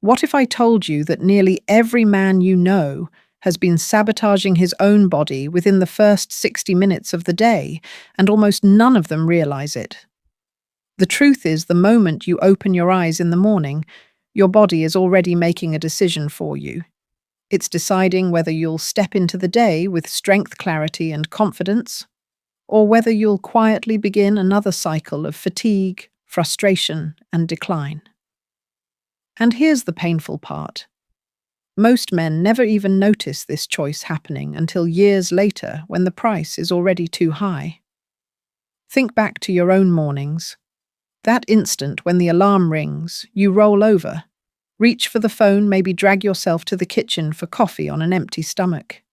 What if I told you that nearly every man you know has been sabotaging his own body within the first 60 minutes of the day, and almost none of them realize it? The truth is, the moment you open your eyes in the morning, your body is already making a decision for you. It's deciding whether you'll step into the day with strength, clarity, and confidence, or whether you'll quietly begin another cycle of fatigue, frustration, and decline. And here's the painful part. Most men never even notice this choice happening until years later when the price is already too high. Think back to your own mornings. That instant when the alarm rings, you roll over, reach for the phone, maybe drag yourself to the kitchen for coffee on an empty stomach.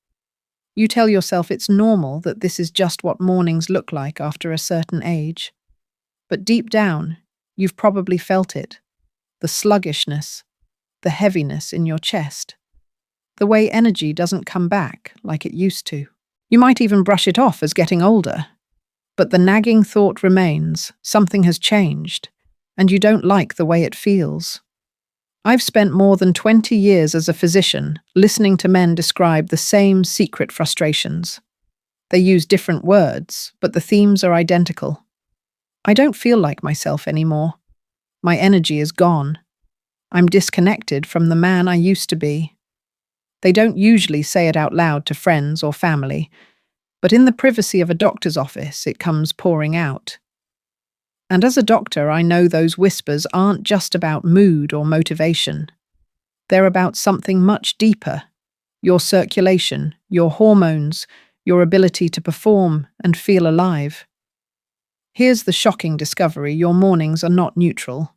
You tell yourself it's normal, that this is just what mornings look like after a certain age. But deep down, you've probably felt it. The sluggishness, the heaviness in your chest, the way energy doesn't come back like it used to. You might even brush it off as getting older, but the nagging thought remains, something has changed, and you don't like the way it feels. I've spent more than 20 years as a physician listening to men describe the same secret frustrations. They use different words, but the themes are identical. I don't feel like myself anymore. My energy is gone. I'm disconnected from the man I used to be. They don't usually say it out loud to friends or family, but in the privacy of a doctor's office, it comes pouring out. And as a doctor, I know those whispers aren't just about mood or motivation. They're about something much deeper: your circulation, your hormones, your ability to perform and feel alive. Here's the shocking discovery: your mornings are not neutral.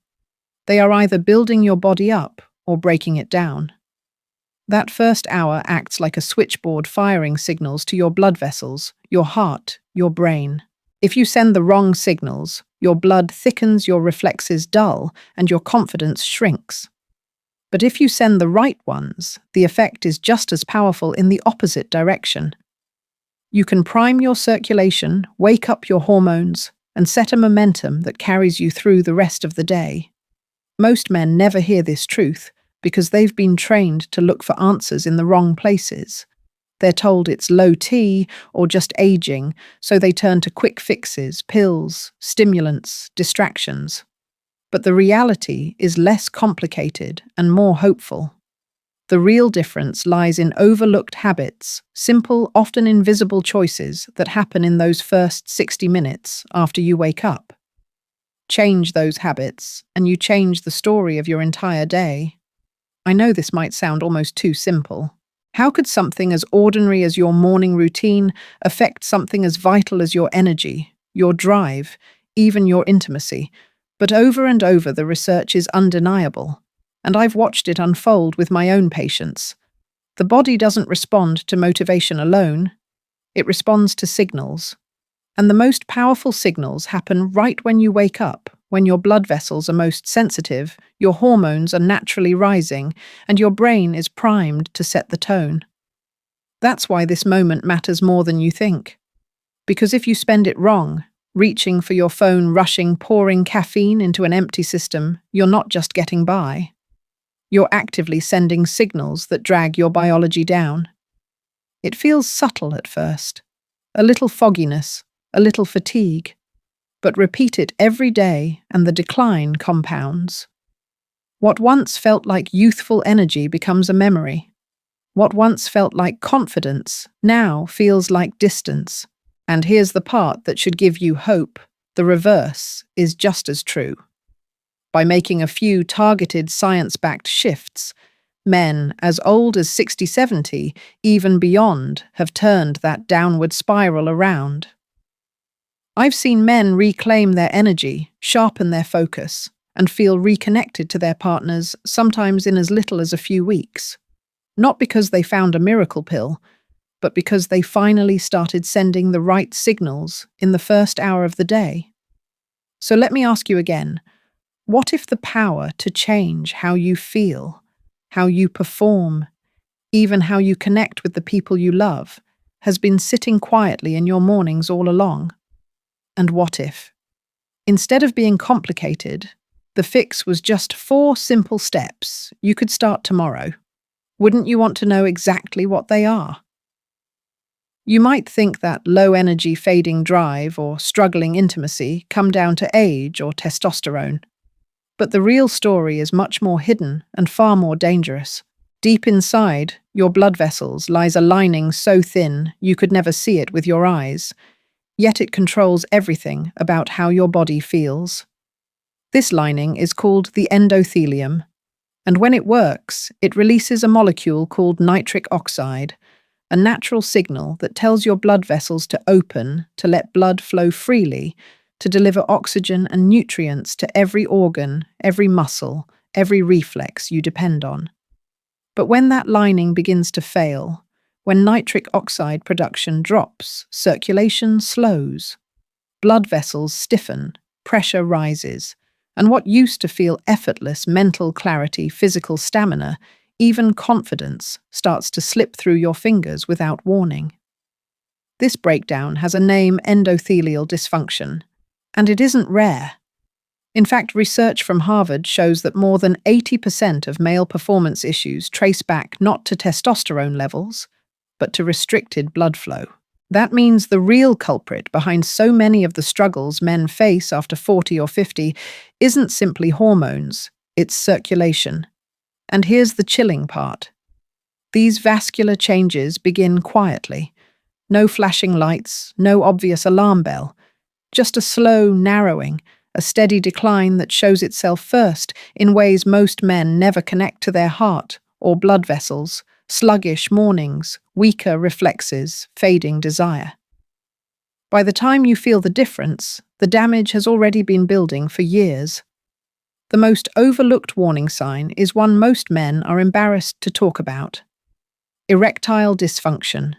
They are either building your body up or breaking it down. That first hour acts like a switchboard firing signals to your blood vessels, your heart, your brain. If you send the wrong signals, your blood thickens, your reflexes dull, and your confidence shrinks. But if you send the right ones, the effect is just as powerful in the opposite direction. You can prime your circulation, wake up your hormones, and set a momentum that carries you through the rest of the day. Most men never hear this truth because they've been trained to look for answers in the wrong places. They're told it's low T or just aging, so they turn to quick fixes, pills, stimulants, distractions. But the reality is less complicated and more hopeful. The real difference lies in overlooked habits, simple, often invisible choices that happen in those first 60 minutes after you wake up. Change those habits, and you change the story of your entire day. I know this might sound almost too simple. How could something as ordinary as your morning routine affect something as vital as your energy, your drive, even your intimacy? But over and over, the research is undeniable, and I've watched it unfold with my own patients. The body doesn't respond to motivation alone. It responds to signals. And the most powerful signals happen right when you wake up, when your blood vessels are most sensitive, your hormones are naturally rising, and your brain is primed to set the tone. That's why this moment matters more than you think. Because if you spend it wrong, reaching for your phone, rushing, pouring caffeine into an empty system, you're not just getting by. You're actively sending signals that drag your biology down. It feels subtle at first. A little fogginess, a little fatigue. But repeat it every day and the decline compounds. What once felt like youthful energy becomes a memory. What once felt like confidence now feels like distance. And here's the part that should give you hope: the reverse is just as true. By making a few targeted science-backed shifts, men as old as 60, 70, even beyond, have turned that downward spiral around. I've seen men reclaim their energy, sharpen their focus, and feel reconnected to their partners, sometimes in as little as a few weeks. Not because they found a miracle pill, but because they finally started sending the right signals in the first hour of the day. So let me ask you again, what if the power to change how you feel, how you perform, even how you connect with the people you love, has been sitting quietly in your mornings all along? And what if, instead of being complicated, The fix was just 4 simple steps. You could start tomorrow. Wouldn't you want to know exactly what they are? You might think that low-energy fading drive or struggling intimacy come down to age or testosterone. But the real story is much more hidden and far more dangerous. Deep inside your blood vessels lies a lining so thin you could never see it with your eyes, yet it controls everything about how your body feels. This lining is called the endothelium, and when it works, it releases a molecule called nitric oxide, a natural signal that tells your blood vessels to open, to let blood flow freely, to deliver oxygen and nutrients to every organ, every muscle, every reflex you depend on. But when that lining begins to fail, when nitric oxide production drops, circulation slows, blood vessels stiffen, pressure rises, and what used to feel effortless mental clarity, physical stamina, even confidence starts to slip through your fingers without warning. This breakdown has a name: endothelial dysfunction, and it isn't rare. In fact, research from Harvard shows that more than 80% of male performance issues trace back not to testosterone levels, but to restricted blood flow. That means the real culprit behind so many of the struggles men face after 40 or 50 isn't simply hormones, it's circulation. And here's the chilling part. These vascular changes begin quietly. No flashing lights, no obvious alarm bell. Just a slow narrowing, a steady decline that shows itself first in ways most men never connect to their heart or blood vessels: sluggish mornings, weaker reflexes, fading desire. By the time you feel the difference, the damage has already been building for years. The most overlooked warning sign is one most men are embarrassed to talk about: erectile dysfunction.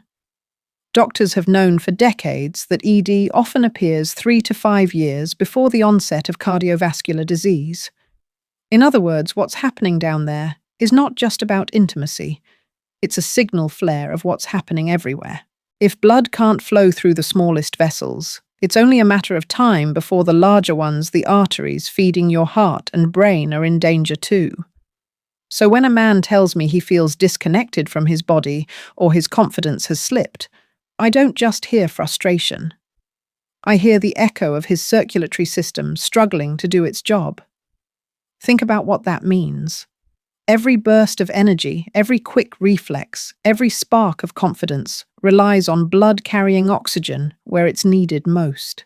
Doctors have known for decades that ED often appears 3 to 5 years before the onset of cardiovascular disease. In other words, what's happening down there is not just about intimacy. It's a signal flare of what's happening everywhere. If blood can't flow through the smallest vessels, it's only a matter of time before the larger ones, the arteries feeding your heart and brain, are in danger too. So when a man tells me he feels disconnected from his body or his confidence has slipped, I don't just hear frustration. I hear the echo of his circulatory system struggling to do its job. Think about what that means. Every burst of energy, every quick reflex, every spark of confidence relies on blood carrying oxygen where it's needed most.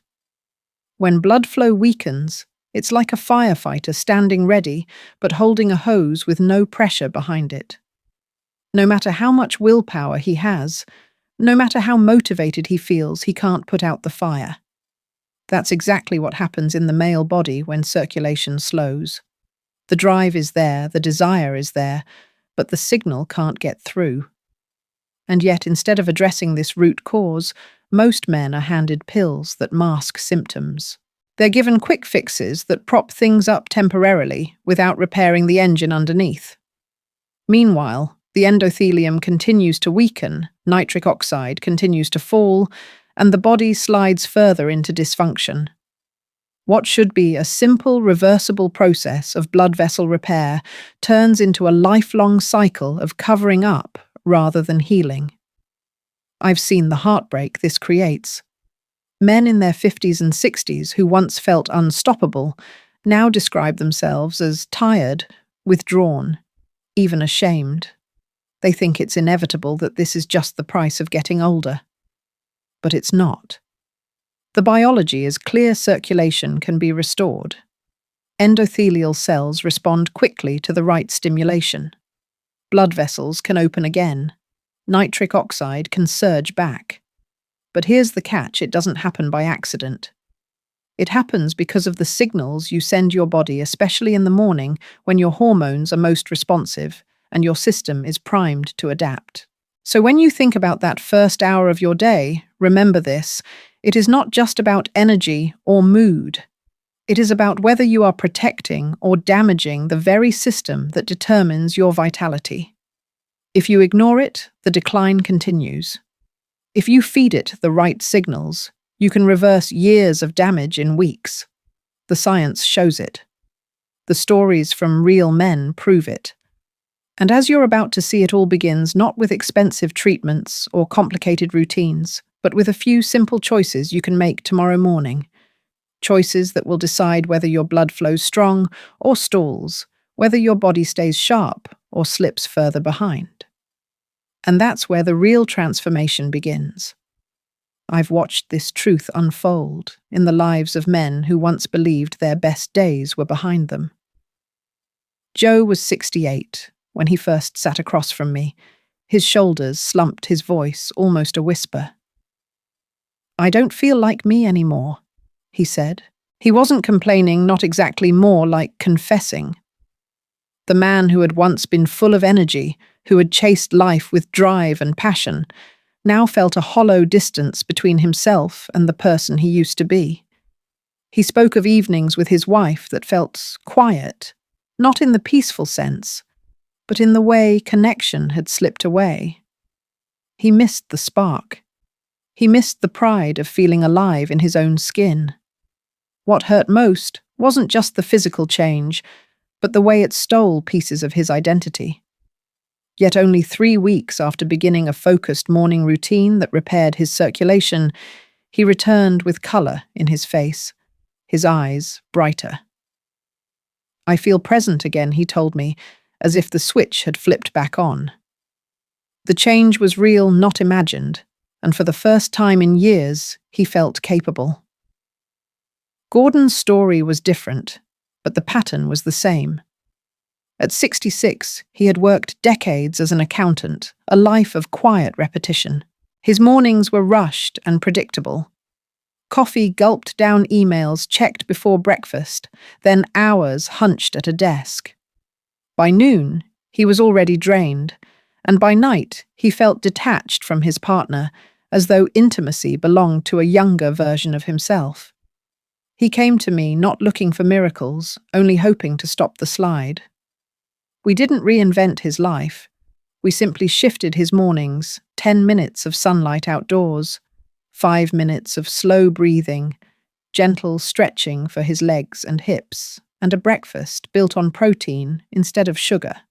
When blood flow weakens, it's like a firefighter standing ready but holding a hose with no pressure behind it. No matter how much willpower he has, no matter how motivated he feels, he can't put out the fire. That's exactly what happens in the male body when circulation slows. The drive is there, the desire is there, but the signal can't get through. And yet, instead of addressing this root cause, most men are handed pills that mask symptoms. They're given quick fixes that prop things up temporarily without repairing the engine underneath. Meanwhile, the endothelium continues to weaken, nitric oxide continues to fall, and the body slides further into dysfunction. What should be a simple, reversible process of blood vessel repair turns into a lifelong cycle of covering up rather than healing. I've seen the heartbreak this creates. Men in their 50s and 60s who once felt unstoppable now describe themselves as tired, withdrawn, even ashamed. They think it's inevitable, that this is just the price of getting older. But it's not. The biology is clear: circulation can be restored. Endothelial cells respond quickly to the right stimulation. Blood vessels can open again. Nitric oxide can surge back. But here's the catch: it doesn't happen by accident. It happens because of the signals you send your body, especially in the morning when your hormones are most responsive and your system is primed to adapt. So when you think about that first hour of your day, remember this: it is not just about energy or mood. It is about whether you are protecting or damaging the very system that determines your vitality. If you ignore it, the decline continues. If you feed it the right signals, you can reverse years of damage in weeks. The science shows it. The stories from real men prove it. And as you're about to see, it all begins not with expensive treatments or complicated routines, but with a few simple choices you can make tomorrow morning. Choices that will decide whether your blood flows strong or stalls, whether your body stays sharp or slips further behind. And that's where the real transformation begins. I've watched this truth unfold in the lives of men who once believed their best days were behind them. Joe was 68 when he first sat across from me. His shoulders slumped, his voice almost a whisper. "I don't feel like me anymore," he said. He wasn't complaining, not exactly, more like confessing. The man who had once been full of energy, who had chased life with drive and passion, now felt a hollow distance between himself and the person he used to be. He spoke of evenings with his wife that felt quiet, not in the peaceful sense, but in the way connection had slipped away. He missed the spark. He missed the pride of feeling alive in his own skin. What hurt most wasn't just the physical change, but the way it stole pieces of his identity. Yet only 3 weeks after beginning a focused morning routine that repaired his circulation, he returned with colour in his face, his eyes brighter. "I feel present again," he told me, as if the switch had flipped back on. The change was real, not imagined, and for the first time in years, he felt capable. Gordon's story was different, but the pattern was the same. At 66, he had worked decades as an accountant, a life of quiet repetition. His mornings were rushed and predictable. Coffee gulped down, emails checked before breakfast, then hours hunched at a desk. By noon, he was already drained, and by night, he felt detached from his partner, as though intimacy belonged to a younger version of himself. He came to me not looking for miracles, only hoping to stop the slide. We didn't reinvent his life. We simply shifted his mornings, 10 minutes of sunlight outdoors, 5 minutes of slow breathing, gentle stretching for his legs and hips, and a breakfast built on protein instead of sugar.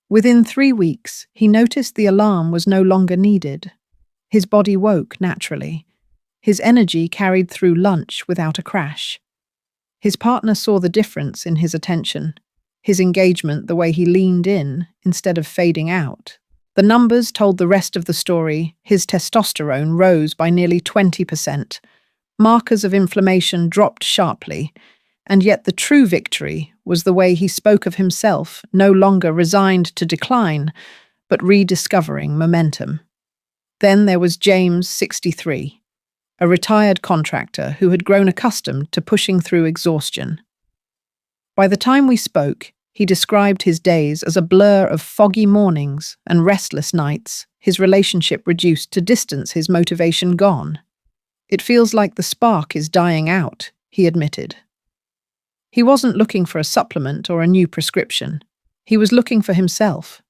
Within 3 weeks, he noticed the alarm was no longer needed. His body woke naturally. His energy carried through lunch without a crash. His partner saw the difference in his attention, his engagement, the way he leaned in instead of fading out. The numbers told the rest of the story. His testosterone rose by nearly 20%. Markers of inflammation dropped sharply, and yet the true victory was the way he spoke of himself, no longer resigned to decline, but rediscovering momentum. Then there was James, 63, a retired contractor who had grown accustomed to pushing through exhaustion. By the time we spoke, he described his days as a blur of foggy mornings and restless nights, his relationship reduced to distance, his motivation gone. "It feels like the spark is dying out," he admitted. He wasn't looking for a supplement or a new prescription. He was looking for himself.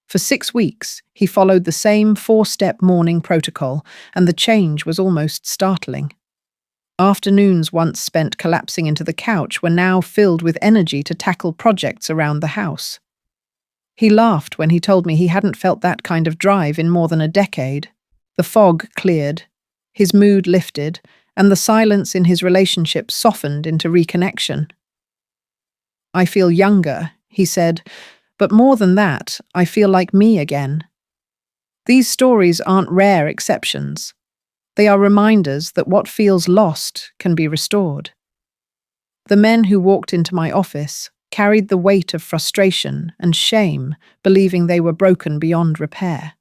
For 6 weeks, he followed the same 4-step morning protocol, and the change was almost startling. Afternoons once spent collapsing into the couch were now filled with energy to tackle projects around the house. He laughed when he told me he hadn't felt that kind of drive in more than a decade. The fog cleared, his mood lifted, and the silence in his relationship softened into reconnection. "I feel younger," he said, "but more than that, I feel like me again." These stories aren't rare exceptions. They are reminders that what feels lost can be restored. The men who walked into my office carried the weight of frustration and shame, believing they were broken beyond repair.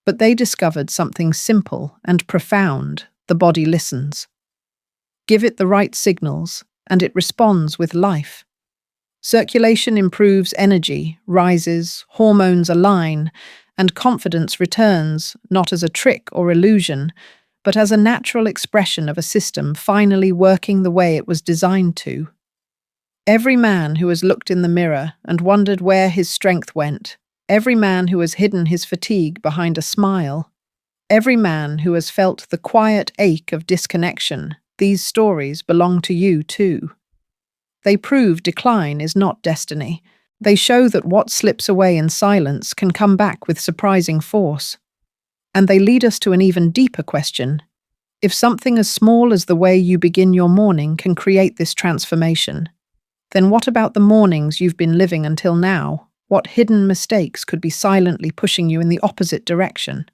But they discovered something simple and profound: the body listens. Give it the right signals, and it responds with life. Circulation improves, energy rises, hormones align, and confidence returns, not as a trick or illusion, but as a natural expression of a system finally working the way it was designed to. Every man who has looked in the mirror and wondered where his strength went, every man who has hidden his fatigue behind a smile, every man who has felt the quiet ache of disconnection, these stories belong to you too. They prove decline is not destiny. They show that what slips away in silence can come back with surprising force. And they lead us to an even deeper question. If something as small as the way you begin your morning can create this transformation, then what about the mornings you've been living until now? What hidden mistakes could be silently pushing you in the opposite direction?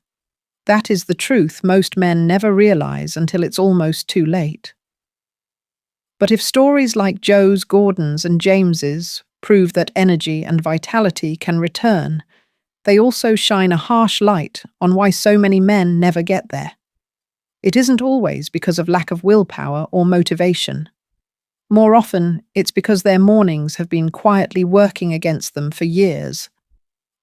That is the truth most men never realize until it's almost too late. But if stories like Joe's, Gordon's, and James's prove that energy and vitality can return, they also shine a harsh light on why so many men never get there. It isn't always because of lack of willpower or motivation. More often, it's because their mornings have been quietly working against them for years.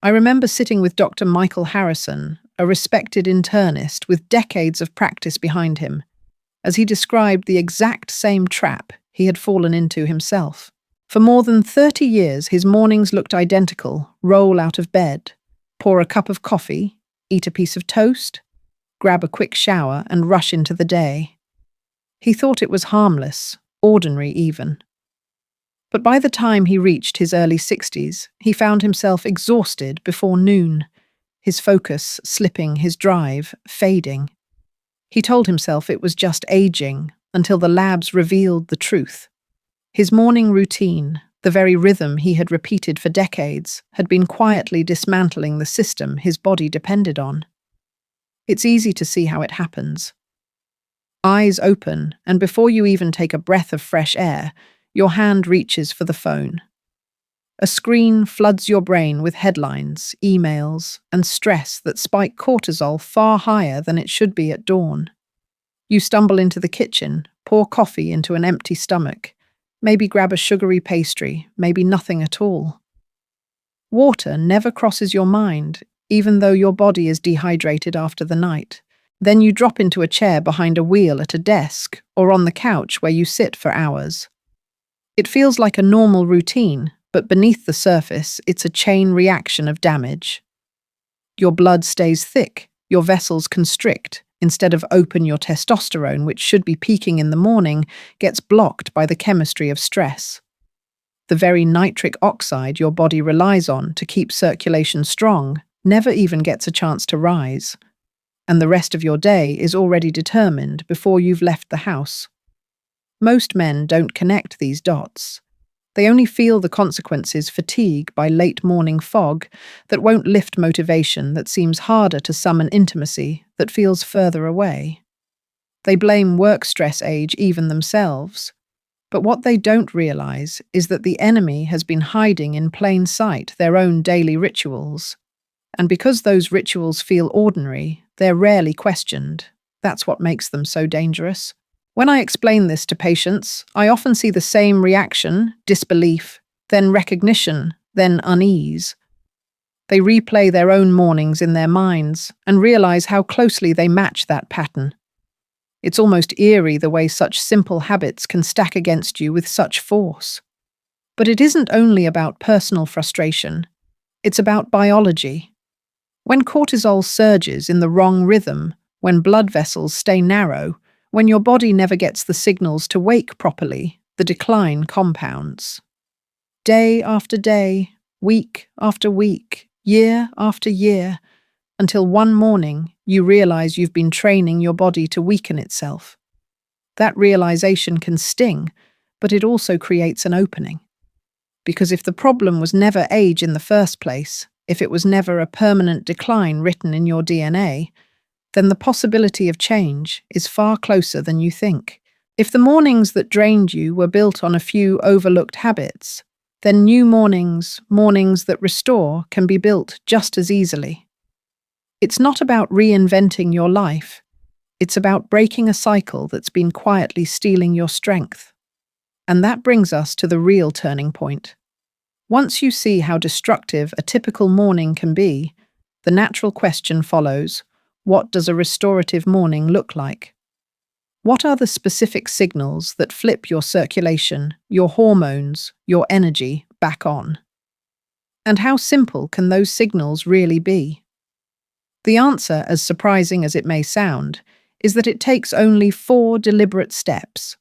I remember sitting with Dr. Michael Harrison, a respected internist with decades of practice behind him, as he described the exact same trap he had fallen into himself. For more than 30 years, his mornings looked identical: roll out of bed, pour a cup of coffee, eat a piece of toast, grab a quick shower, and rush into the day. He thought it was harmless, ordinary even. But by the time he reached his early 60s, he found himself exhausted before noon, his focus slipping, his drive fading. He told himself it was just aging, until the labs revealed the truth. His morning routine, the very rhythm he had repeated for decades, had been quietly dismantling the system his body depended on. It's easy to see how it happens. Eyes open, and before you even take a breath of fresh air, your hand reaches for the phone. A screen floods your brain with headlines, emails, and stress that spike cortisol far higher than it should be at dawn. You stumble into the kitchen, pour coffee into an empty stomach, maybe grab a sugary pastry, maybe nothing at all. Water never crosses your mind, even though your body is dehydrated after the night. Then you drop into a chair behind a wheel at a desk or on the couch where you sit for hours. It feels like a normal routine, but beneath the surface, it's a chain reaction of damage. Your blood stays thick, your vessels constrict. Instead of open, your testosterone, which should be peaking in the morning, gets blocked by the chemistry of stress. The very nitric oxide your body relies on to keep circulation strong never even gets a chance to rise. And the rest of your day is already determined before you've left the house. Most men don't connect these dots. They only feel the consequences: fatigue by late morning fog that won't lift motivation, that seems harder to summon intimacy, that feels further away. They blame work stress age even themselves. But what they don't realize is that the enemy has been hiding in plain sight their own daily rituals. And because those rituals feel ordinary, they're rarely questioned. That's what makes them so dangerous. When I explain this to patients, I often see the same reaction: disbelief, then recognition, then unease. They replay their own mornings in their minds and realize how closely they match that pattern. It's almost eerie the way such simple habits can stack against you with such force. But it isn't only about personal frustration. It's about biology. When cortisol surges in the wrong rhythm, when blood vessels stay narrow, when your body never gets the signals to wake properly, the decline compounds. Day after day, week after week, year after year, until one morning you realize you've been training your body to weaken itself. That realization can sting, but it also creates an opening. Because if the problem was never age in the first place, if it was never a permanent decline written in your DNA, then the possibility of change is far closer than you think. If the mornings that drained you were built on a few overlooked habits, then new mornings, mornings that restore, can be built just as easily. It's not about reinventing your life. It's about breaking a cycle that's been quietly stealing your strength. And that brings us to the real turning point. Once you see how destructive a typical morning can be, the natural question follows: what does a restorative morning look like? What are the specific signals that flip your circulation, your hormones, your energy back on? And how simple can those signals really be? The answer, as surprising as it may sound, is that it takes only 4 deliberate steps.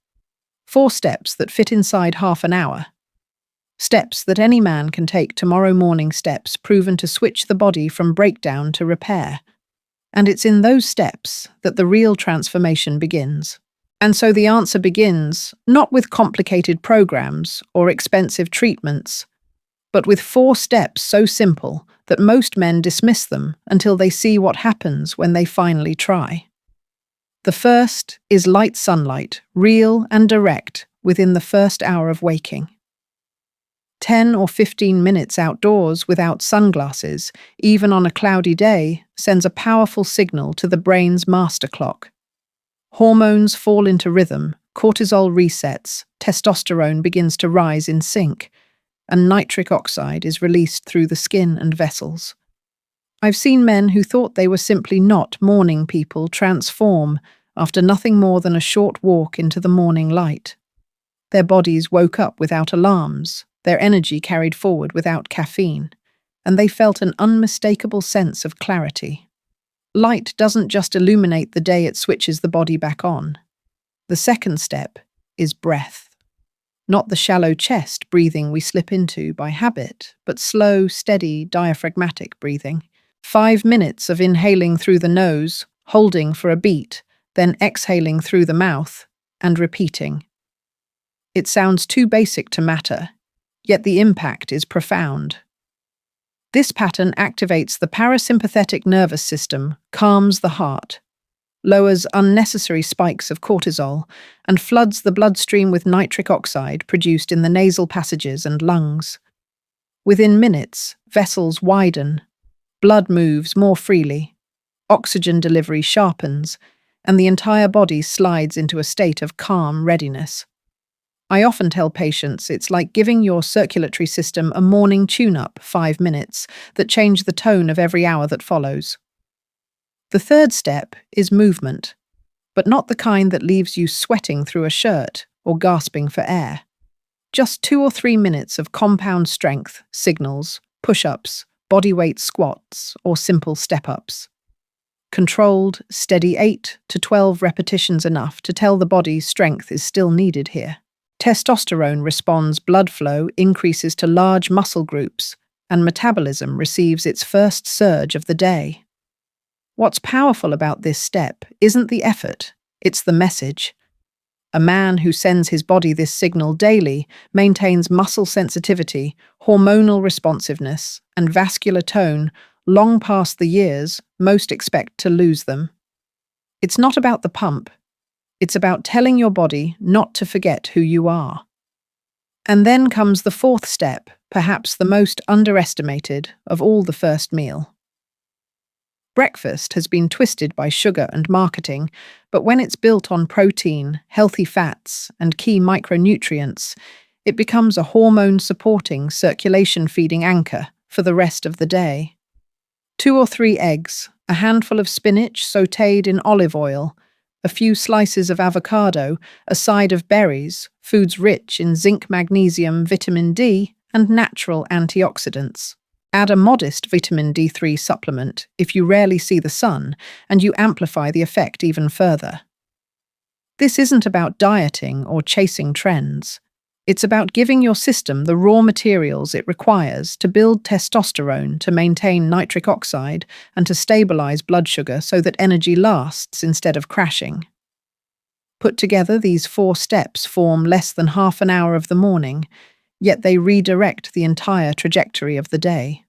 4 steps that fit inside half an hour. Steps that any man can take tomorrow morning, steps proven to switch the body from breakdown to repair. And it's in those steps that the real transformation begins. And so the answer begins not with complicated programs or expensive treatments, but with 4 steps so simple that most men dismiss them until they see what happens when they finally try. The first is light sunlight, real and direct, within the first hour of waking. 10 or 15 minutes outdoors without sunglasses, even on a cloudy day, sends a powerful signal to the brain's master clock. Hormones fall into rhythm, cortisol resets, testosterone begins to rise in sync, and nitric oxide is released through the skin and vessels. I've seen men who thought they were simply not morning people transform after nothing more than a short walk into the morning light. Their bodies woke up without alarms, their energy carried forward without caffeine, and they felt an unmistakable sense of clarity. Light doesn't just illuminate the day, it switches the body back on. The second step is breath. Not the shallow chest breathing we slip into by habit, but slow, steady, diaphragmatic breathing. 5 minutes of inhaling through the nose, holding for a beat, then exhaling through the mouth, and repeating. It sounds too basic to matter, yet the impact is profound. This pattern activates the parasympathetic nervous system, calms the heart, lowers unnecessary spikes of cortisol, and floods the bloodstream with nitric oxide produced in the nasal passages and lungs. Within minutes, vessels widen, blood moves more freely, oxygen delivery sharpens, and the entire body slides into a state of calm readiness. I often tell patients it's like giving your circulatory system a morning tune-up, 5 minutes, that change the tone of every hour that follows. The third step is movement, but not the kind that leaves you sweating through a shirt or gasping for air. Just 2 or 3 minutes of compound strength, signals, push-ups, bodyweight squats, or simple step-ups. Controlled, steady 8 to 12 repetitions enough to tell the body strength is still needed here. Testosterone responds, blood flow increases to large muscle groups, and metabolism receives its first surge of the day. What's powerful about this step isn't the effort, it's the message. A man who sends his body this signal daily maintains muscle sensitivity, hormonal responsiveness, and vascular tone long past the years most expect to lose them. It's not about the pump. It's about telling your body not to forget who you are. And then comes the fourth step, perhaps the most underestimated of all the first meal. Breakfast has been twisted by sugar and marketing, but when it's built on protein, healthy fats, and key micronutrients, it becomes a hormone-supporting, circulation-feeding anchor for the rest of the day. 2 or 3 eggs, a handful of spinach sautéed in olive oil, a few slices of avocado, a side of berries, foods rich in zinc, magnesium, vitamin D, and natural antioxidants. Add a modest vitamin D3 supplement if you rarely see the sun, and you amplify the effect even further. This isn't about dieting or chasing trends. It's about giving your system the raw materials it requires to build testosterone, to maintain nitric oxide, and to stabilize blood sugar so that energy lasts instead of crashing. Put together, these 4 steps form less than half an hour of the morning, yet they redirect the entire trajectory of the day.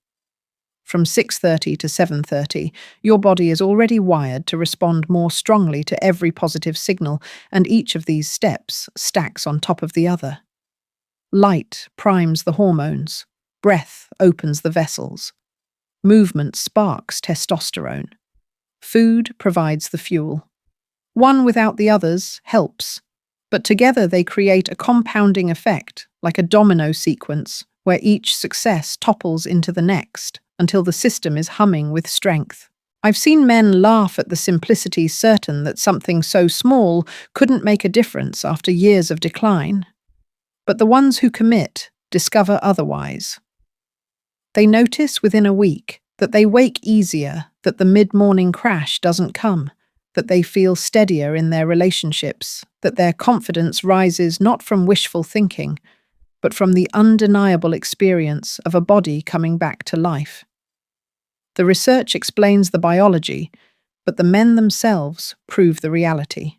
From 6:30 to 7:30, your body is already wired to respond more strongly to every positive signal, and each of these steps stacks on top of the other. Light primes the hormones, breath opens the vessels, movement sparks testosterone, food provides the fuel. One without the others helps, but together they create a compounding effect, like a domino sequence, where each success topples into the next, until the system is humming with strength. I've seen men laugh at the simplicity, certain that something so small couldn't make a difference after years of decline. But the ones who commit discover otherwise. They notice within a week that they wake easier, that the mid-morning crash doesn't come, that they feel steadier in their relationships, that their confidence rises not from wishful thinking, but from the undeniable experience of a body coming back to life. The research explains the biology, but the men themselves prove the reality.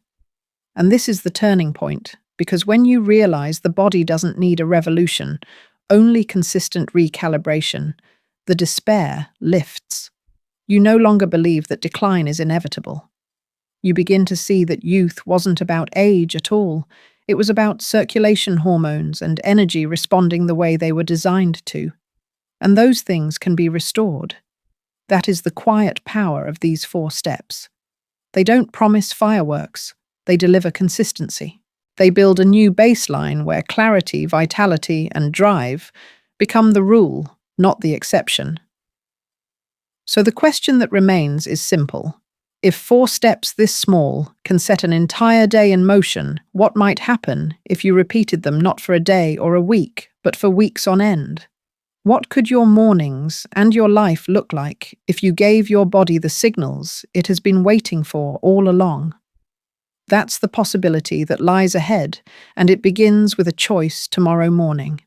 And this is the turning point, because when you realize the body doesn't need a revolution, only consistent recalibration, the despair lifts. You no longer believe that decline is inevitable. You begin to see that youth wasn't about age at all. It was about circulation hormones and energy responding the way they were designed to. And those things can be restored. That is the quiet power of these 4 steps. They don't promise fireworks. They deliver consistency. They build a new baseline where clarity, vitality, and drive become the rule, not the exception. So the question that remains is simple. If 4 steps this small can set an entire day in motion, what might happen if you repeated them not for a day or a week, but for weeks on end? What could your mornings and your life look like if you gave your body the signals it has been waiting for all along? That's the possibility that lies ahead, and it begins with a choice tomorrow morning.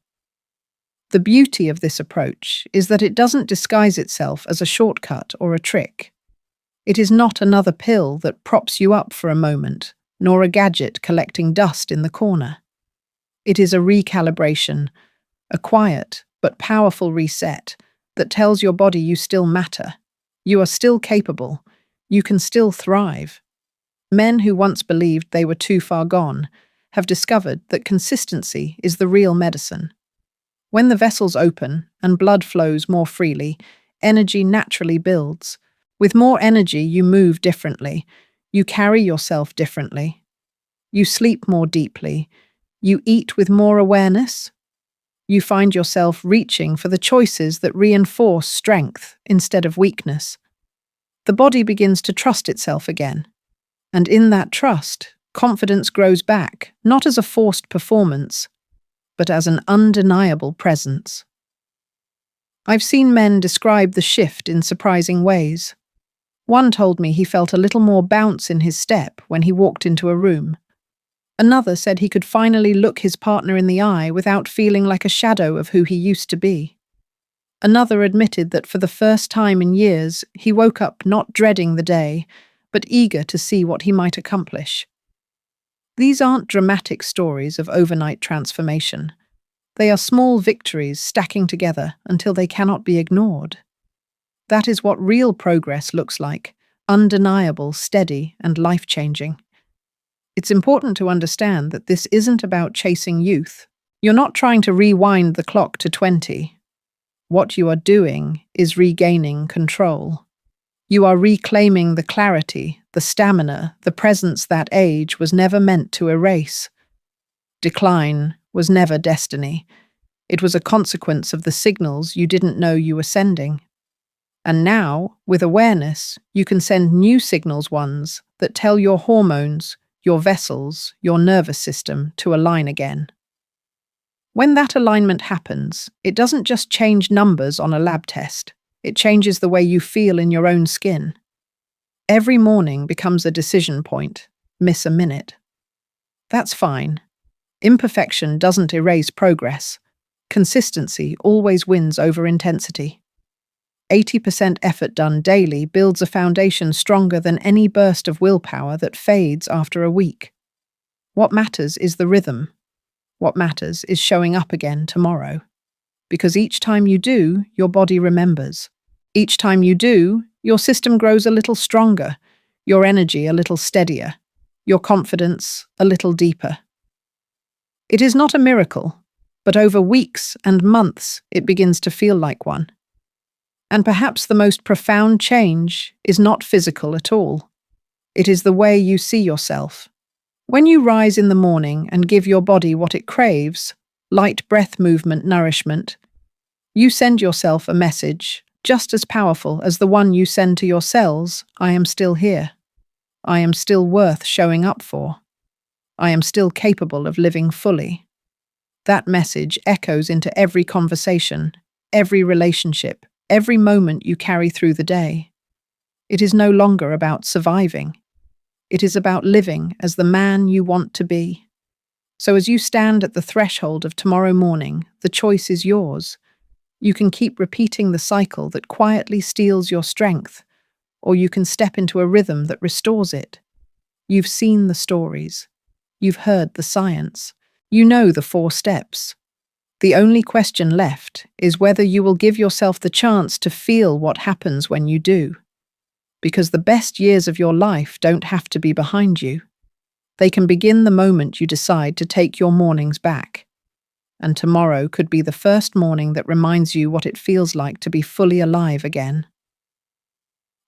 The beauty of this approach is that it doesn't disguise itself as a shortcut or a trick. It is not another pill that props you up for a moment, nor a gadget collecting dust in the corner. It is a recalibration, a quiet but powerful reset that tells your body you still matter, you are still capable, you can still thrive. Men who once believed they were too far gone have discovered that consistency is the real medicine. When the vessels open and blood flows more freely, energy naturally builds. With more energy, you move differently, you carry yourself differently, you sleep more deeply, you eat with more awareness. You find yourself reaching for the choices that reinforce strength instead of weakness. The body begins to trust itself again. And in that trust, confidence grows back, not as a forced performance, but as an undeniable presence. I've seen men describe the shift in surprising ways. One told me he felt a little more bounce in his step when he walked into a room. Another said he could finally look his partner in the eye without feeling like a shadow of who he used to be. Another admitted that for the first time in years, he woke up not dreading the day, but eager to see what he might accomplish. These aren't dramatic stories of overnight transformation. They are small victories stacking together until they cannot be ignored. That is what real progress looks like, undeniable, steady, and life-changing. It's important to understand that this isn't about chasing youth. You're not trying to rewind the clock to 20. What you are doing is regaining control. You are reclaiming the clarity, the stamina, the presence that age was never meant to erase. Decline was never destiny. It was a consequence of the signals you didn't know you were sending. And now, with awareness, you can send new signals, ones that tell your hormones, your vessels, your nervous system to align again. When that alignment happens, it doesn't just change numbers on a lab test. It changes the way you feel in your own skin. Every morning becomes a decision point. Miss a minute. That's fine. Imperfection doesn't erase progress. Consistency always wins over intensity. 80% effort done daily builds a foundation stronger than any burst of willpower that fades after a week. What matters is the rhythm. What matters is showing up again tomorrow. Because each time you do, your body remembers. Each time you do, your system grows a little stronger, your energy a little steadier, your confidence a little deeper. It is not a miracle, but over weeks and months it begins to feel like one. And perhaps the most profound change is not physical at all. It is the way you see yourself. When you rise in the morning and give your body what it craves, light breath movement, nourishment, you send yourself a message just as powerful as the one you send to your cells: I am still here. I am still worth showing up for. I am still capable of living fully. That message echoes into every conversation, every relationship, every moment you carry through the day. It is no longer about surviving. It is about living as the man you want to be. So as you stand at the threshold of tomorrow morning, the choice is yours. You can keep repeating the cycle that quietly steals your strength, or you can step into a rhythm that restores it. You've seen the stories. You've heard the science. You know the 4 steps. The only question left is whether you will give yourself the chance to feel what happens when you do. Because the best years of your life don't have to be behind you. They can begin the moment you decide to take your mornings back. And tomorrow could be the first morning that reminds you what it feels like to be fully alive again.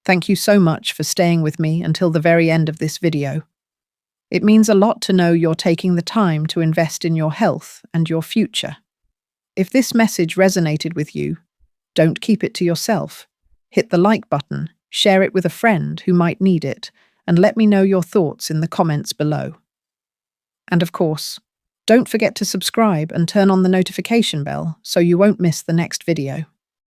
Thank you so much for staying with me until the very end of this video. It means a lot to know you're taking the time to invest in your health and your future. If this message resonated with you, don't keep it to yourself. Hit the like button, share it with a friend who might need it, and let me know your thoughts in the comments below. And of course, don't forget to subscribe and turn on the notification bell so you won't miss the next video.